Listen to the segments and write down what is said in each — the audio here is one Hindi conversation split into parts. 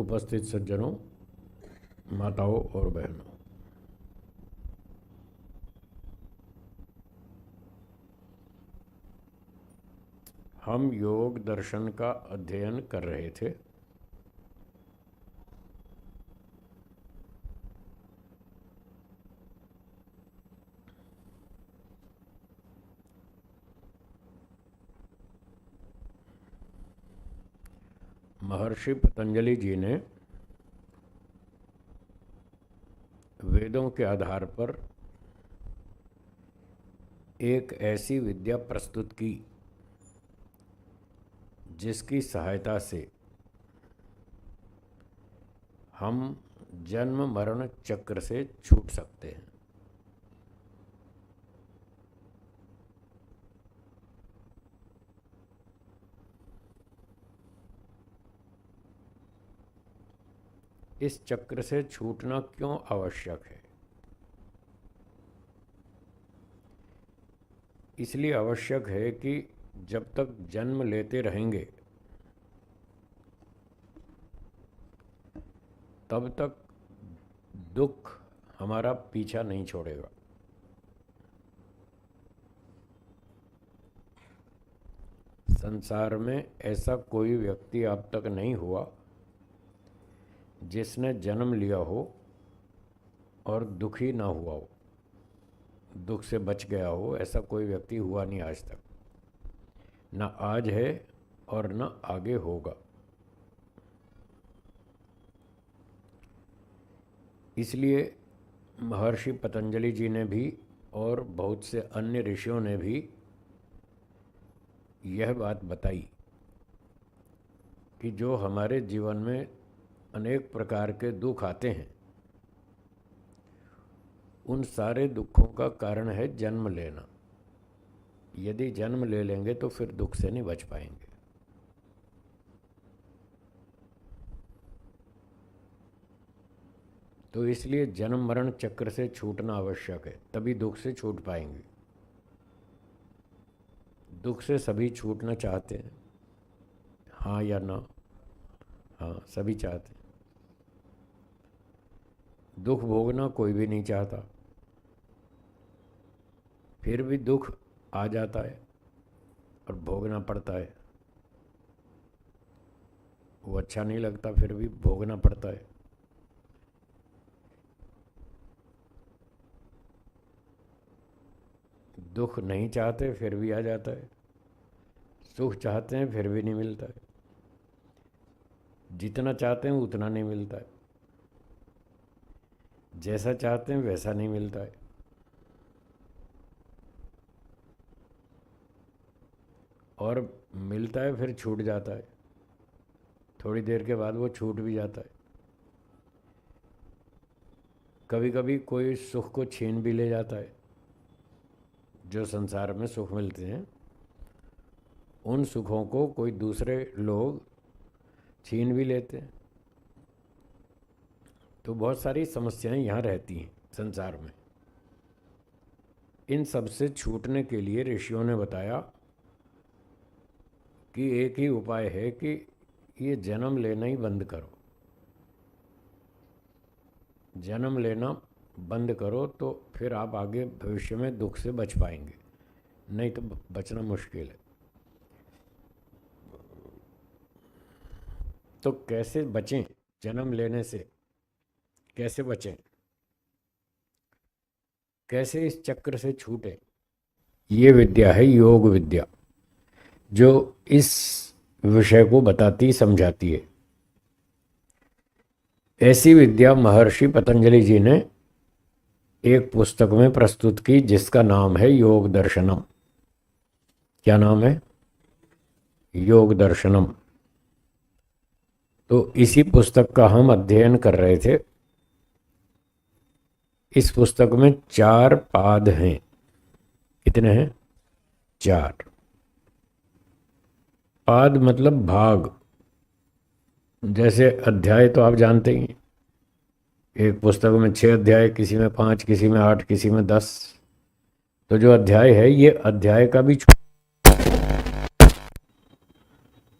उपस्थित सज्जनों, माताओं और बहनों, हम योग दर्शन का अध्ययन कर रहे थे। महर्षि पतंजलि जी ने वेदों के आधार पर एक ऐसी विद्या प्रस्तुत की जिसकी सहायता से हम जन्म मरण चक्र से छूट सकते हैं। इस चक्र से छूटना क्यों आवश्यक है? इसलिए आवश्यक है कि जब तक जन्म लेते रहेंगे तब तक दुख हमारा पीछा नहीं छोड़ेगा। संसार में ऐसा कोई व्यक्ति अब तक नहीं हुआ जिसने जन्म लिया हो और दुखी ना हुआ हो, दुख से बच गया हो। ऐसा कोई व्यक्ति हुआ नहीं आज तक, ना आज है और ना आगे होगा। इसलिए महर्षि पतंजलि जी ने भी और बहुत से अन्य ऋषियों ने भी यह बात बताई कि जो हमारे जीवन में अनेक प्रकार के दुख आते हैं, उन सारे दुखों का कारण है जन्म लेना। यदि जन्म ले लेंगे तो फिर दुख से नहीं बच पाएंगे। तो इसलिए जन्म मरण चक्र से छूटना आवश्यक है, तभी दुख से छूट पाएंगे। दुख से सभी छूटना चाहते हैं, हाँ या ना? हाँ, सभी चाहते हैं। दुख भोगना कोई भी नहीं चाहता, फिर भी दुख आ जाता है और भोगना पड़ता है। वो अच्छा नहीं लगता, फिर भी भोगना पड़ता है। दुख नहीं चाहते फिर भी आ जाता है, सुख चाहते हैं फिर भी नहीं मिलता है, जितना चाहते हैं उतना नहीं मिलता है, जैसा चाहते हैं वैसा नहीं मिलता है। और मिलता है फिर छूट जाता है, थोड़ी देर के बाद वो छूट भी जाता है। कभी कभी कोई सुख को छीन भी ले जाता है। जो संसार में सुख मिलते हैं, उन सुखों को कोई दूसरे लोग छीन भी लेते हैं। तो बहुत सारी समस्याएं यहाँ रहती हैं संसार में। इन सब से छूटने के लिए ऋषियों ने बताया कि एक ही उपाय है कि ये जन्म लेना ही बंद करो। जन्म लेना बंद करो तो फिर आप आगे भविष्य में दुख से बच पाएंगे, नहीं तो बचना मुश्किल है। तो कैसे बचें? जन्म लेने से कैसे बचें? कैसे इस चक्र से छूटें? ये विद्या है योग विद्या, जो इस विषय को बताती समझाती है। ऐसी विद्या महर्षि पतंजलि जी ने एक पुस्तक में प्रस्तुत की जिसका नाम है योग दर्शनम। क्या नाम है? योग दर्शनम। तो इसी पुस्तक का हम अध्ययन कर रहे थे। इस पुस्तक में 4 पाद हैं। कितने हैं? 4 पाद, मतलब भाग। जैसे अध्याय तो आप जानते ही, एक पुस्तक में 6 अध्याय, किसी में 5, किसी में 8, किसी में 10। तो जो अध्याय है, ये अध्याय का भी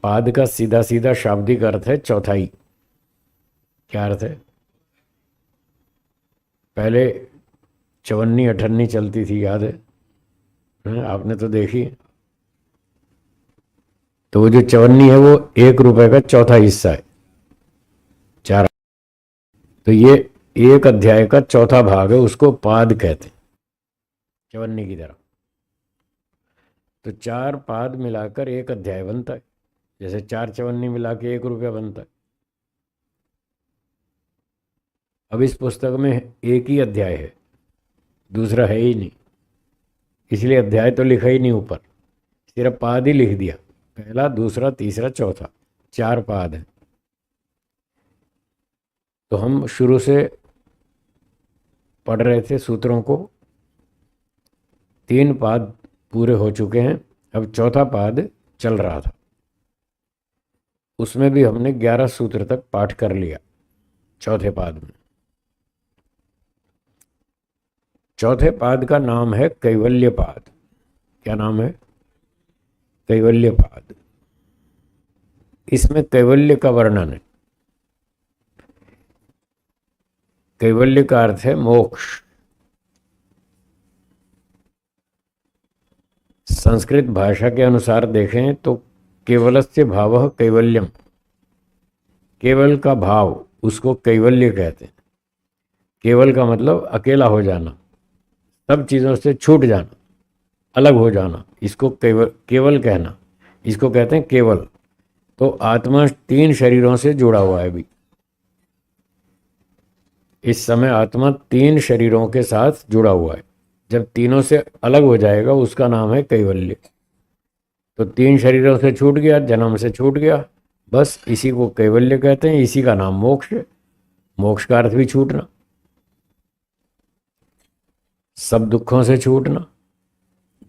पाद का सीधा सीधा शाब्दिक अर्थ है चौथाई। क्या अर्थ है? पहले चवन्नी अठन्नी चलती थी, याद है? आपने तो देखी। तो वो जो चवन्नी है वो 1 रुपए का चौथा हिस्सा है, 4। तो ये एक अध्याय का चौथा भाग है, उसको पाद कहते हैं, चवन्नी की तरह। तो 4 पाद मिलाकर एक अध्याय बनता है, जैसे 4 चवन्नी मिला के 1 रुपया बनता है। अब इस पुस्तक में एक ही अध्याय है, दूसरा है ही नहीं, इसलिए अध्याय तो लिखा ही नहीं ऊपर, सिर्फ पाद ही लिख दिया, पहला दूसरा तीसरा चौथा, 4 पाद हैं। तो हम शुरू से पढ़ रहे थे सूत्रों को, 3 पाद पूरे हो चुके हैं, अब चौथा पाद चल रहा था। उसमें भी हमने 11 सूत्र तक पाठ कर लिया चौथे पाद में। चौथे पाद का नाम है कैवल्य पाद। क्या नाम है? कैवल्य पाद। इसमें कैवल्य का वर्णन है। कैवल्य का अर्थ है मोक्ष। संस्कृत भाषा के अनुसार देखें तो केवलस्य भावः कैवल्यम, केवल का भाव उसको कैवल्य कहते हैं। केवल का मतलब अकेला हो जाना, सब चीज़ों से छूट जाना, अलग हो जाना, इसको केवल केवल कहना, इसको कहते हैं केवल। तो आत्मा 3 शरीरों से जुड़ा हुआ है अभी, इस समय आत्मा 3 शरीरों के साथ जुड़ा हुआ है। जब तीनों से अलग हो जाएगा उसका नाम है कैवल्य। तो 3 शरीरों से छूट गया, जन्म से छूट गया, बस इसी को कैवल्य कहते हैं। इसी का नाम मोक्ष है। मोक्ष का अर्थ भी छूटना, सब दुखों से छूटना,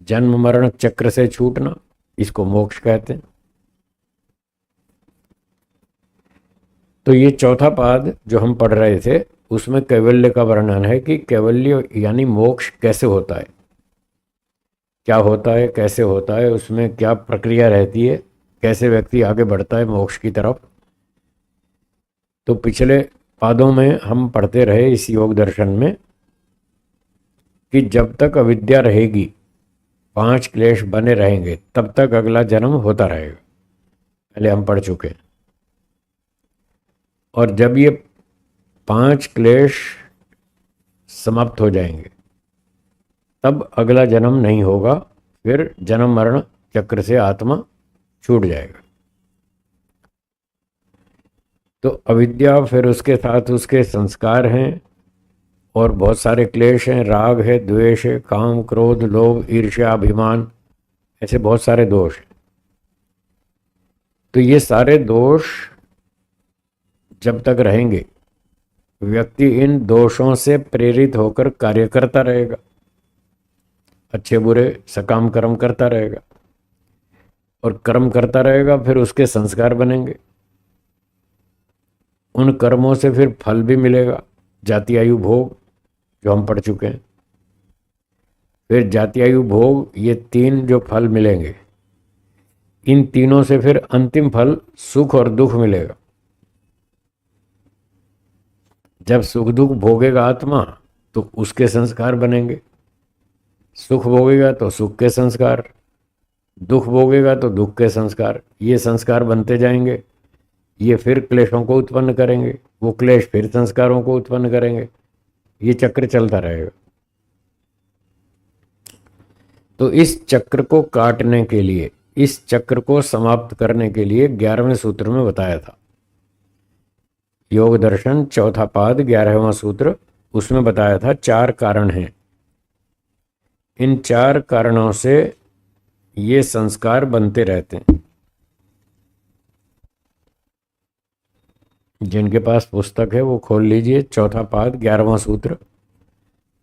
जन्म मरण चक्र से छूटना, इसको मोक्ष कहते हैं। तो ये चौथा पाद जो हम पढ़ रहे थे उसमें कैवल्य का वर्णन है कि कैवल्य यानी मोक्ष कैसे होता है, क्या होता है, कैसे होता है, उसमें क्या प्रक्रिया रहती है, कैसे व्यक्ति आगे बढ़ता है मोक्ष की तरफ। तो पिछले पादों में हम पढ़ते रहे इस योग दर्शन में कि जब तक अविद्या रहेगी, 5 क्लेश बने रहेंगे, तब तक अगला जन्म होता रहेगा, पहले हम पढ़ चुके हैं। और जब ये 5 क्लेश समाप्त हो जाएंगे तब अगला जन्म नहीं होगा, फिर जन्म मरण चक्र से आत्मा छूट जाएगा। तो अविद्या, फिर उसके साथ उसके संस्कार हैं और बहुत सारे क्लेश हैं, राग है, द्वेष है, काम क्रोध लोभ ईर्ष्या अभिमान, ऐसे बहुत सारे दोष हैं। तो ये सारे दोष जब तक रहेंगे, व्यक्ति इन दोषों से प्रेरित होकर कार्य करता रहेगा, अच्छे बुरे सकाम कर्म करता रहेगा, और कर्म करता रहेगा, फिर उसके संस्कार बनेंगे, उन कर्मों से फिर फल भी मिलेगा, जाति आयु भोग, जो हम पढ़ चुके हैं। फिर जाति आयु भोग, ये 3 जो फल मिलेंगे, इन तीनों से फिर अंतिम फल सुख और दुख मिलेगा। जब सुख दुख भोगेगा आत्मा तो उसके संस्कार बनेंगे, सुख भोगेगा तो सुख के संस्कार, दुख भोगेगा तो दुख के संस्कार, ये संस्कार बनते जाएंगे। ये फिर क्लेशों को उत्पन्न करेंगे, वो क्लेश फिर संस्कारों को उत्पन्न करेंगे, ये चक्र चलता रहेगा। तो इस चक्र को काटने के लिए, इस चक्र को समाप्त करने के लिए 11वें सूत्र में बताया था, योग दर्शन चौथा पाद 11वां सूत्र, उसमें बताया था 4 कारण हैं। इन 4 कारणों से ये संस्कार बनते रहते हैं। जिनके पास पुस्तक है वो खोल लीजिए, चौथा पाद 11वां सूत्र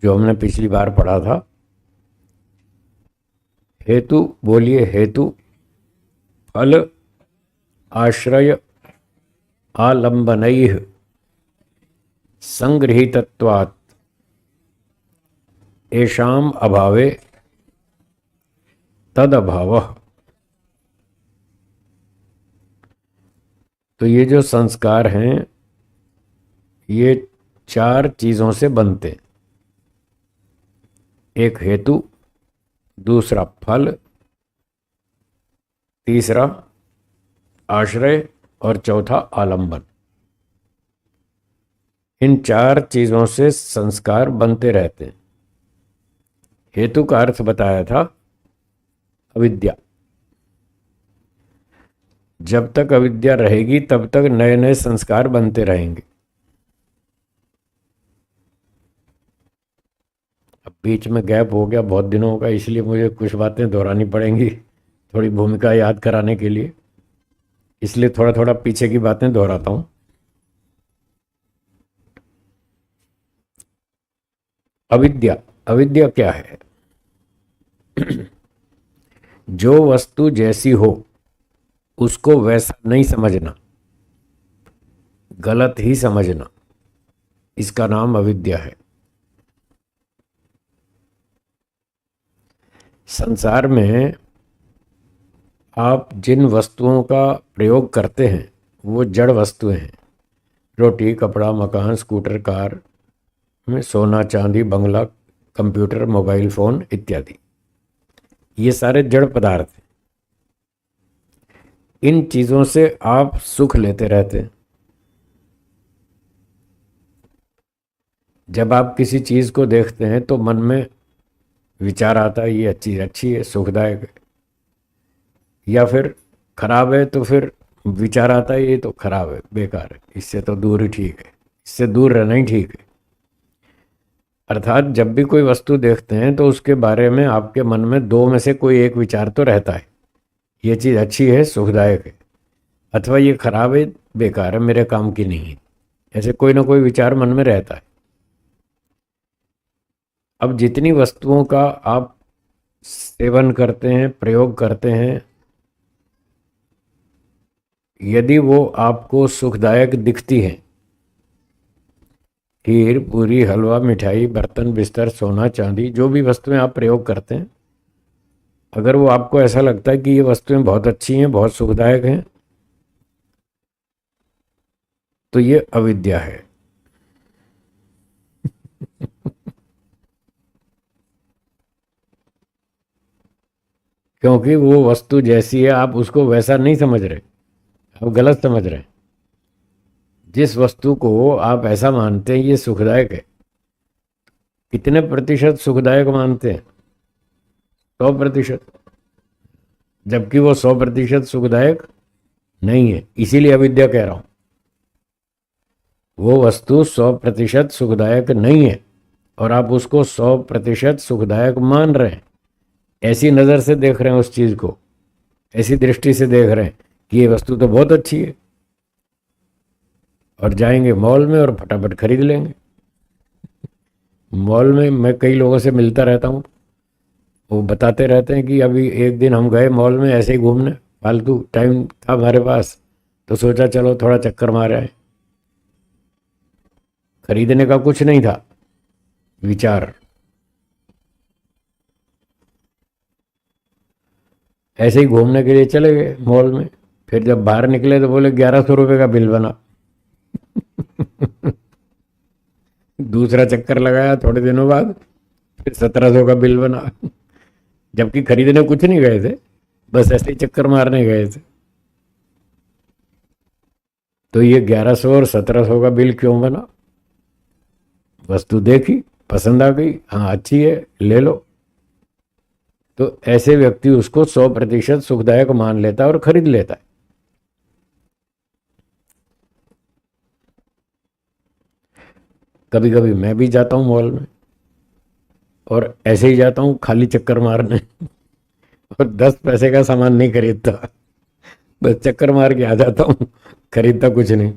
जो हमने पिछली बार पढ़ा था। हेतु बोलिए, हेतु फल आश्रय आलंबनैः संगृहीतत्वात् येषाम् अभावे तद अभावः। तो ये जो संस्कार हैं ये चार चीजों से बनते। एक हेतु, दूसरा फल, तीसरा आश्रय और चौथा आलंबन। इन चार चीजों से संस्कार बनते रहते हैं। हेतु का अर्थ बताया था अविद्या। जब तक अविद्या रहेगी तब तक नए नए संस्कार बनते रहेंगे। अब बीच में गैप हो गया बहुत दिनों का, इसलिए मुझे कुछ बातें दोहरानी पड़ेंगी थोड़ी भूमिका याद कराने के लिए, इसलिए थोड़ा थोड़ा पीछे की बातें दोहराता हूं। अविद्या, अविद्या क्या है? जो वस्तु जैसी हो उसको वैसा नहीं समझना, गलत ही समझना, इसका नाम अविद्या है। संसार में आप जिन वस्तुओं का प्रयोग करते हैं वो जड़ वस्तुएं हैं। रोटी, कपड़ा, मकान, स्कूटर, कार में सोना, चांदी, बंगला, कंप्यूटर, मोबाइल फोन इत्यादि, ये सारे जड़ पदार्थ हैं। इन चीजों से आप सुख लेते रहते हैं। जब आप किसी चीज को देखते हैं तो मन में विचार आता है ये चीज अच्छी है, सुखदायक है, या फिर खराब है तो फिर विचार आता है ये तो खराब है, बेकार है, इससे तो दूर ही ठीक है, इससे दूर रहना ही ठीक है। अर्थात जब भी कोई वस्तु देखते हैं तो उसके बारे में आपके मन में दो में से कोई एक विचार तो रहता है, ये चीज़ अच्छी है, सुखदायक है, अथवा ये खराब है, बेकार है, मेरे काम की नहीं है। ऐसे कोई ना कोई विचार मन में रहता है। अब जितनी वस्तुओं का आप सेवन करते हैं, प्रयोग करते हैं, यदि वो आपको सुखदायक दिखती हैं, खीर, पूरी, हलवा, मिठाई, बर्तन, बिस्तर, सोना, चांदी, जो भी वस्तुएं आप प्रयोग करते हैं, अगर वो आपको ऐसा लगता है कि ये वस्तुएं बहुत अच्छी हैं, बहुत सुखदायक हैं, तो ये अविद्या है। क्योंकि वो वस्तु जैसी है आप उसको वैसा नहीं समझ रहे, आप गलत समझ रहे हैं। जिस वस्तु को आप ऐसा मानते हैं ये सुखदायक है, कितने प्रतिशत सुखदायक मानते हैं? 100%। जबकि वो 100% सुखदायक नहीं है, इसीलिए अविद्या कह रहा हूं। वो वस्तु 100% सुखदायक नहीं है और आप उसको 100% सुखदायक मान रहे हैं। ऐसी नज़र से देख रहे हैं उस चीज़ को, ऐसी दृष्टि से देख रहे हैं कि ये वस्तु तो बहुत अच्छी है, और जाएंगे मॉल में और फटाफट खरीद लेंगे। मॉल में मैं कई लोगों से मिलता रहता हूँ, वो बताते रहते हैं कि अभी एक दिन हम गए मॉल में ऐसे ही घूमने, फालतू टाइम था हमारे पास तो सोचा चलो थोड़ा चक्कर मार आए। खरीदने का कुछ नहीं था विचार, ऐसे ही घूमने के लिए चले गए मॉल में। फिर जब बाहर निकले तो बोले 1100 रुपये का बिल बना। दूसरा चक्कर लगाया थोड़े दिनों बाद, फिर 1700 का बिल बना। जबकि खरीदने कुछ नहीं गए थे, बस ऐसे ही चक्कर मारने गए थे। तो ये 1100 और 1700 का बिल क्यों बना? वस्तु देखी, पसंद आ गई, हाँ अच्छी है, ले लो। तो ऐसे व्यक्ति उसको 100% सुखदायक मान लेता है और खरीद लेता है। कभी कभी मैं भी जाता हूँ मॉल में और ऐसे ही जाता हूँ खाली चक्कर मारने और 10 पैसे का सामान नहीं खरीदता, बस चक्कर मार के आ जाता हूँ, खरीदता कुछ नहीं।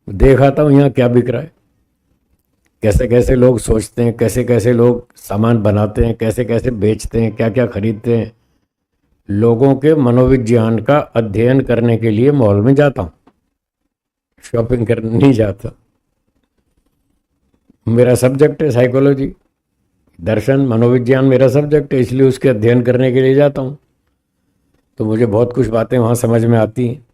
देख आता हूँ यहाँ क्या बिक रहा है, कैसे कैसे लोग सोचते हैं, कैसे कैसे लोग सामान बनाते हैं, कैसे कैसे बेचते हैं, क्या क्या खरीदते हैं। लोगों के मनोविज्ञान का अध्ययन करने के लिए मॉल में जाता हूँ, शॉपिंग करने नहीं जाता। मेरा सब्जेक्ट है साइकोलॉजी, दर्शन, मनोविज्ञान मेरा सब्जेक्ट है, इसलिए उसके अध्ययन करने के लिए जाता हूँ। तो मुझे बहुत कुछ बातें वहाँ समझ में आती हैं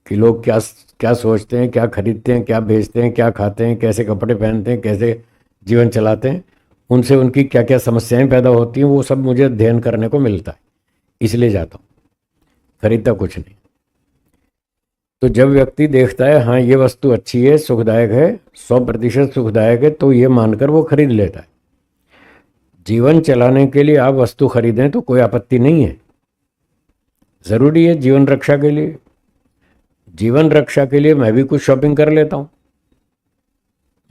कि लोग क्या क्या सोचते हैं, क्या खरीदते हैं, क्या बेचते हैं, क्या खाते हैं, कैसे कपड़े पहनते हैं, कैसे जीवन चलाते हैं, उनसे उनकी क्या क्या समस्याएं पैदा होती हैं, वो सब मुझे अध्ययन करने को मिलता है, इसलिए जाता हूँ, खरीदता कुछ नहीं। तो जब व्यक्ति देखता है हाँ ये वस्तु अच्छी है, सुखदायक है, 100% सुखदायक है, तो ये मानकर वो खरीद लेता है। जीवन चलाने के लिए आप वस्तु खरीदें तो कोई आपत्ति नहीं है, ज़रूरी है जीवन रक्षा के लिए। जीवन रक्षा के लिए मैं भी कुछ शॉपिंग कर लेता हूँ।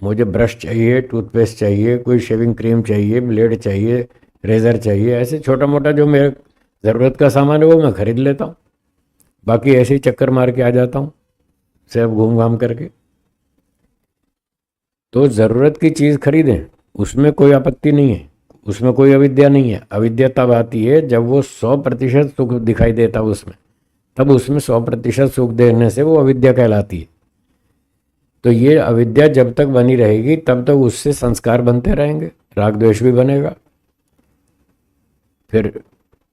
मुझे ब्रश चाहिए, टूथपेस्ट चाहिए, कोई शेविंग क्रीम चाहिए, ब्लेड चाहिए, रेज़र चाहिए, ऐसे छोटा मोटा जो मेरे ज़रूरत का सामान है वो मैं खरीद लेता हूँ। बाकी ऐसे ही चक्कर मार के आ जाता हूँ सब घूम घाम करके। तो ज़रूरत की चीज़ खरीदें, उसमें कोई आपत्ति नहीं है, उसमें कोई अविद्या नहीं है। अविद्या तब आती है जब वो 100% सुख दिखाई देता है उसमें, तब उसमें 100% सुख देने से वो अविद्या कहलाती है। तो ये अविद्या जब तक बनी रहेगी तब तक उससे संस्कार बनते रहेंगे, राग द्वेष भी बनेगा। फिर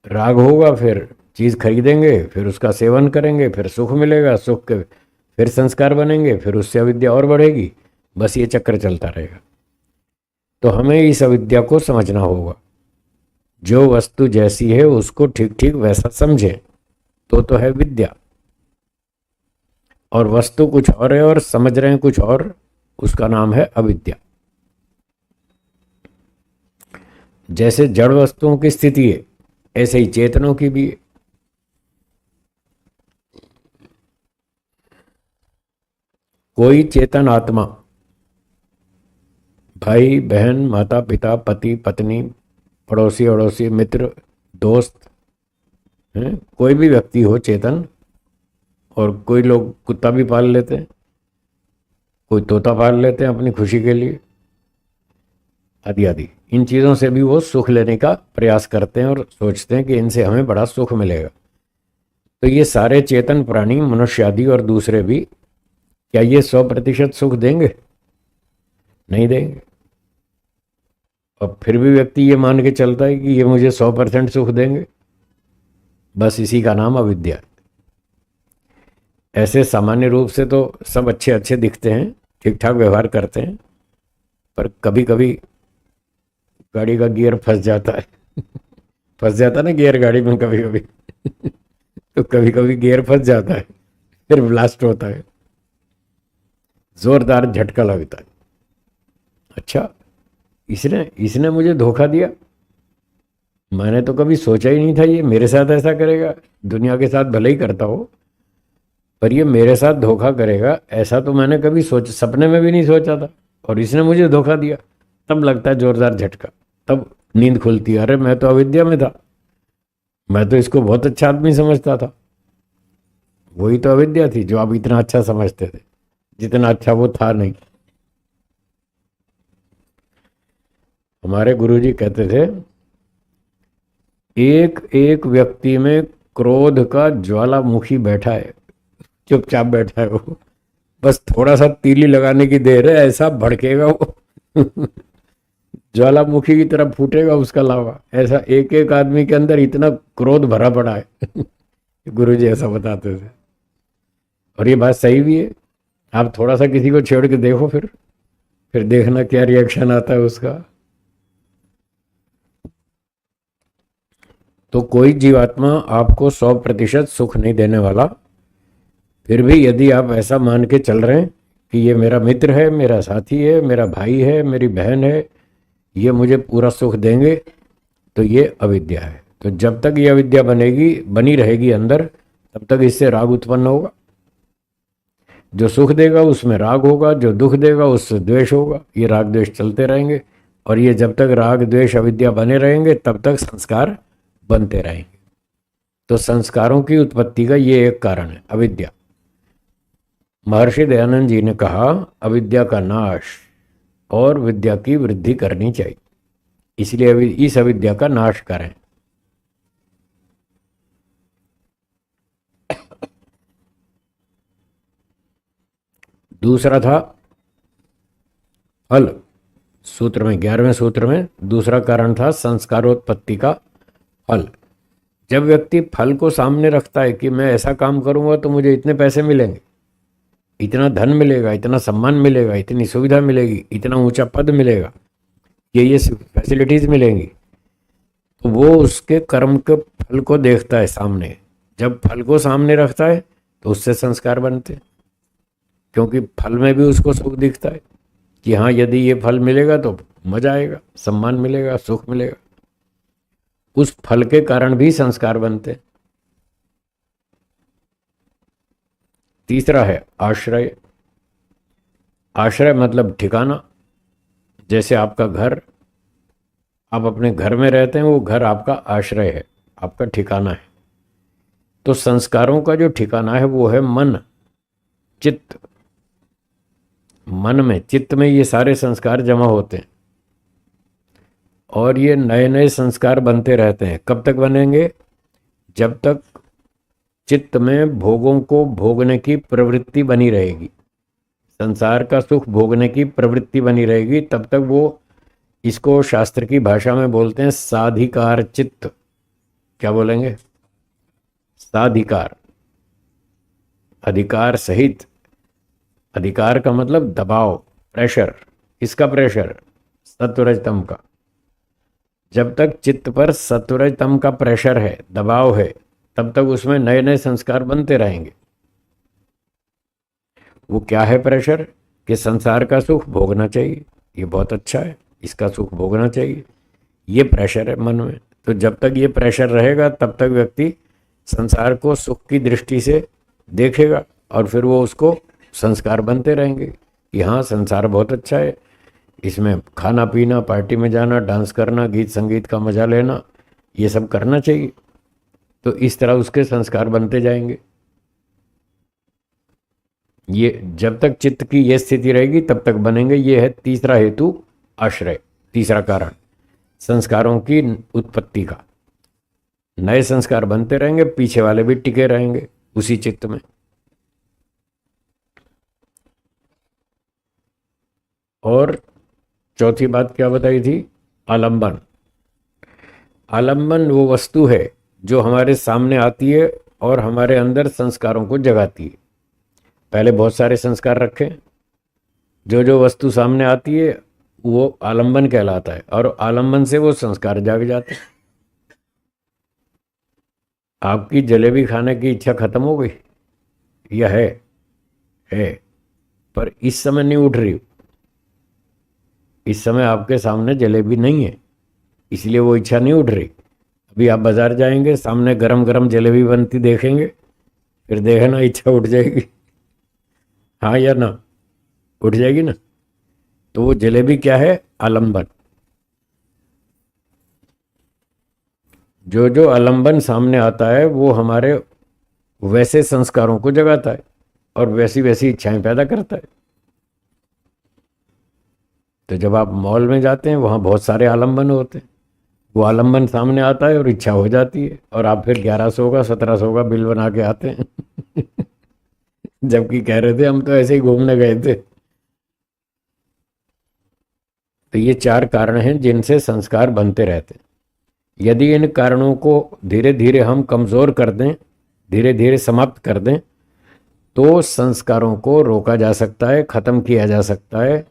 राग होगा, फिर चीज़ खरीदेंगे, फिर उसका सेवन करेंगे, फिर सुख मिलेगा, सुख के फिर संस्कार बनेंगे, फिर उससे अविद्या और बढ़ेगी, बस ये चक्कर चलता रहेगा। तो हमें इस अविद्या को समझना होगा। जो वस्तु जैसी है उसको ठीक ठीक वैसा समझें तो है विद्या। और वस्तु कुछ और है और समझ रहे हैं कुछ और, उसका नाम है अविद्या। जैसे जड़ वस्तुओं की स्थिति है ऐसे ही चेतनों की भी है। कोई चेतन आत्मा, भाई बहन, माता पिता, पति पत्नी, पड़ोसी अड़ोसी, मित्र, दोस्त हैं, कोई भी व्यक्ति हो चेतन, और कोई लोग कुत्ता भी पाल लेते हैं, कोई तोता पाल लेते हैं अपनी खुशी के लिए, आदि आदि। इन चीज़ों से भी वो सुख लेने का प्रयास करते हैं और सोचते हैं कि इनसे हमें बड़ा सुख मिलेगा। तो ये सारे चेतन प्राणी, मनुष्य आदि और दूसरे भी, क्या ये 100% सुख देंगे? नहीं देंगे। और फिर भी व्यक्ति ये मान के चलता है कि ये मुझे 100% सुख देंगे, बस इसी का नाम अविद्या है। ऐसे सामान्य रूप से तो सब अच्छे अच्छे दिखते हैं, ठीक ठाक व्यवहार करते हैं, पर कभी कभी गाड़ी का गियर फंस जाता है फंस जाता है ना गियर गाड़ी में कभी कभी तो कभी कभी गियर फंस जाता है, फिर ब्लास्ट होता है, जोरदार झटका लगता है। अच्छा, इसने इसने मुझे धोखा दिया, मैंने तो कभी सोचा ही नहीं था ये मेरे साथ ऐसा करेगा। दुनिया के साथ भले ही करता हो, पर ये मेरे साथ धोखा करेगा ऐसा तो मैंने कभी सपने में भी नहीं सोचा था, और इसने मुझे धोखा दिया। तब लगता है जोरदार झटका, तब नींद खुलती है, अरे मैं तो अविद्या में था, मैं तो इसको बहुत अच्छा आदमी समझता था। वही तो अविद्या थी जो आप इतना अच्छा समझते थे, जितना अच्छा वो था नहीं। हमारे गुरुजी कहते थे, एक एक व्यक्ति में क्रोध का ज्वालामुखी बैठा है, चुपचाप बैठा है वो, बस थोड़ा सा तीली लगाने की देर है, ऐसा भड़केगा वो ज्वालामुखी की तरफ फूटेगा उसका लावा। ऐसा एक एक आदमी के अंदर इतना क्रोध भरा पड़ा है गुरुजी ऐसा बताते थे, और ये बात सही भी है। आप थोड़ा सा किसी को छेड़ के देखो, फिर देखना क्या रिएक्शन आता है उसका। तो कोई जीवात्मा आपको 100% सुख नहीं देने वाला। फिर भी यदि आप ऐसा मान के चल रहे हैं कि ये मेरा मित्र है, मेरा साथी है, मेरा भाई है, मेरी बहन है, ये मुझे पूरा सुख देंगे, तो ये अविद्या है। तो जब तक ये अविद्या बनी रहेगी अंदर, तब तक इससे राग उत्पन्न होगा। जो सुख देगा उसमें राग होगा, जो दुख देगा उससे द्वेष होगा। ये राग द्वेष चलते रहेंगे, और ये जब तक राग द्वेष अविद्या बने रहेंगे तब तक संस्कार बनते रहेंगे। तो संस्कारों की उत्पत्ति का ये एक कारण है, अविद्या। महर्षि दयानंद जी ने कहा, अविद्या का नाश और विद्या की वृद्धि करनी चाहिए, इसलिए इस अविद्या का नाश करें। दूसरा था फल। सूत्र में 11वें सूत्र में दूसरा कारण था संस्कारोत्पत्ति का फल। जब व्यक्ति फल को सामने रखता है कि मैं ऐसा काम करूंगा तो मुझे इतने पैसे मिलेंगे, इतना धन मिलेगा, इतना सम्मान मिलेगा, इतनी सुविधा मिलेगी, इतना ऊंचा पद मिलेगा, ये फैसिलिटीज मिलेंगी, तो वो उसके कर्म के फल को देखता है सामने। जब फल को सामने रखता है तो उससे संस्कार बनते हैं, क्योंकि फल में भी उसको सुख दिखता है कि हाँ यदि ये फल मिलेगा तो मजा आएगा, सम्मान मिलेगा, सुख मिलेगा। उस फल के कारण भी संस्कार बनते हैं। तीसरा है आश्रय। आश्रय मतलब ठिकाना। जैसे आपका घर, आप अपने घर में रहते हैं, वो घर आपका आश्रय है, आपका ठिकाना है। तो संस्कारों का जो ठिकाना है वो है मन, चित्त। मन में, चित्त में ये सारे संस्कार जमा होते हैं और ये नए नए संस्कार बनते रहते हैं। कब तक बनेंगे? जब तक चित्त में भोगों को भोगने की प्रवृत्ति बनी रहेगी, संसार का सुख भोगने की प्रवृत्ति बनी रहेगी, तब तक वो, इसको शास्त्र की भाषा में बोलते हैं साधिकार चित्त। क्या बोलेंगे? साधिकार, अधिकार सहित। अधिकार का मतलब दबाव, प्रेशर। किसका प्रेशर? सत्वरजतम का। जब तक चित्त पर सत्वरजतम का प्रेशर है, दबाव है, तब तक उसमें नए नए संस्कार बनते रहेंगे। वो क्या है प्रेशर? कि संसार का सुख भोगना चाहिए, ये बहुत अच्छा है, इसका सुख भोगना चाहिए, ये प्रेशर है मन में। तो जब तक ये प्रेशर रहेगा तब तक व्यक्ति संसार को सुख की दृष्टि से देखेगा और फिर वो उसको संस्कार बनते रहेंगे कि हाँ संसार बहुत अच्छा है, इसमें खाना पीना, पार्टी में जाना, डांस करना, गीत संगीत का मजा लेना, ये सब करना चाहिए। तो इस तरह उसके संस्कार बनते जाएंगे। ये जब तक चित्त की ये स्थिति रहेगी तब तक बनेंगे। ये है तीसरा हेतु, आश्रय, तीसरा कारण संस्कारों की उत्पत्ति का। नए संस्कार बनते रहेंगे, पीछे वाले भी टिके रहेंगे उसी चित्त में। और चौथी बात क्या बताई थी? आलंबन। आलंबन वो वस्तु है जो हमारे सामने आती है और हमारे अंदर संस्कारों को जगाती है। पहले बहुत सारे संस्कार रखें, जो जो वस्तु सामने आती है वो आलंबन कहलाता है और आलंबन से वो संस्कार जाग जाते हैं। आपकी जलेबी खाने की इच्छा खत्म हो गई? यह है, पर इस समय नहीं उठ रही। इस समय आपके सामने जलेबी नहीं है, इसलिए वो इच्छा नहीं उठ रही। अभी आप बाजार जाएंगे, सामने गरम गरम जलेबी बनती देखेंगे, फिर देखना इच्छा उठ जाएगी। हाँ या ना? उठ जाएगी ना? तो वो जलेबी क्या है? आलंबन। जो जो आलंबन सामने आता है वो हमारे वैसे संस्कारों को जगाता है और वैसी वैसी इच्छाएं पैदा करता है। तो जब आप मॉल में जाते हैं वहाँ बहुत सारे आलंबन होते हैं, वो आलंबन सामने आता है और इच्छा हो जाती है और आप फिर 1100 का 1700 का बिल बना के आते हैं। जबकि कह रहे थे हम तो ऐसे ही घूमने गए थे। तो ये चार कारण हैं जिनसे संस्कार बनते रहते हैं। यदि इन कारणों को धीरे धीरे हम कमज़ोर कर दें, धीरे धीरे समाप्त कर दें, तो संस्कारों को रोका जा सकता है, ख़त्म किया जा सकता है,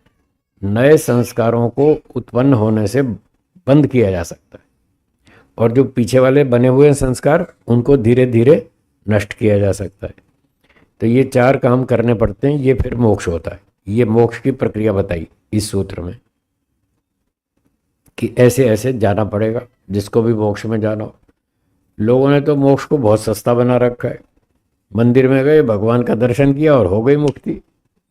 नए संस्कारों को उत्पन्न होने से बंद किया जा सकता है और जो पीछे वाले बने हुए संस्कार उनको धीरे धीरे नष्ट किया जा सकता है। तो ये चार काम करने पड़ते हैं, ये फिर मोक्ष होता है। ये मोक्ष की प्रक्रिया बताई इस सूत्र में कि ऐसे ऐसे जाना पड़ेगा जिसको भी मोक्ष में जाना हो। लोगों ने तो मोक्ष को बहुत सस्ता बना रखा है। मंदिर में गए, भगवान का दर्शन किया और हो गई मुक्ति,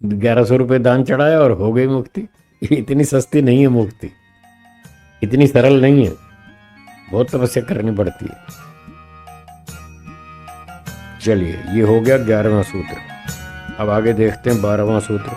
1100 रुपये दान चढ़ाया और हो गई मुक्ति। इतनी सस्ती नहीं है मुक्ति, इतनी सरल नहीं है, बहुत तपस्या करनी पड़ती है। चलिए, ये हो गया 11वां सूत्र। अब आगे देखते हैं 12वां सूत्र।